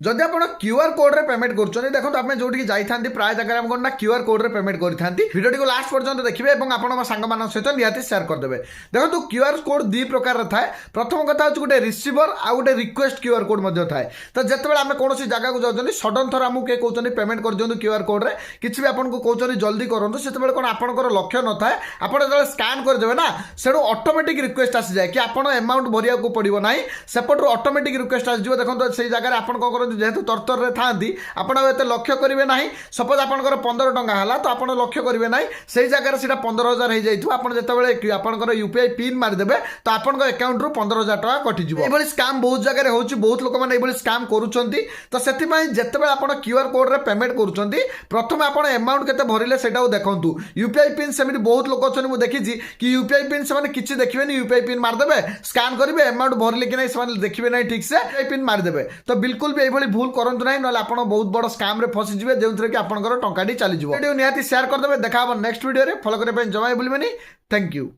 जदि आप QR code रे पेमेंट कर देखो आम जो जाती प्राय जगह आम कौन ना क्यूआर कोड रे पेमेंट करी भिडियो को लास्ट पर्यंत देखिए और आप सांग सहित निहाती सेयार करदे। देखो क्यूआर कोड दी प्रकार थाए। प्रथम कथा हूँ गोटे रिसीवर आ गोटे रिक्वेस्ट क्यूआर कोड थाए। तो जिते आम कौन जगह को जाऊँ सडन थर आमको किए कहते पेमेंट कर दिखाँ क्यूआर कोड रे किसी भी आपको कहते जल्दी करूँ से कौन आपंकर लक्ष्य न थाए आप जो स्कान करदे ना से ऑटोमेटिक रिक्वेस्ट आसी जाए कि आप अमाउंट भरिया को पड़ो ना सेपटू ऑटोमेटिक रिक्वेस्ट आसो। देखो से जगह आप जेहेतु तरतर था आपत लक्ष्य करेंगे ना सपोज आपंकर 15 टंका है तो आप लक्ष्य करेंगे ना से जगह से 15,000 हो जाए आप जिते आपंकर यूपीआई पिन मारिदेवे तो आपंक अकाउंट रू 15,000 टका कटिज। ये स्काम बहुत जगह हो बहुत लोक मैंने स्काम करुँच तो से जिते आप क्यूआर कोड रे पेमेंट करुँच प्रथम आप अमाउंट के भरले से देखूँ यूपीआई पिन सेमती बहुत लोक अच्छे मुझे देखी कि यूपीआई पिन से किसी देखिए यूपीआई पिन मारिदेवे स्कान करेंगे अमाउंट भरले कि नहीं देखिए ना ठीक से यूपीआई पिन मारिदेवे। तो बिल्कुल भी ये भूल करंतु नहीं ना आप बहुत बड़ स्काम रे फसी जाए जो कि आपंकर टंकाटी चलीज। वीडियो निहाती शेयर करदे। देखा नेक्स्ट वीडियो रे फॉलो करने जमा भूलिए। Thank you.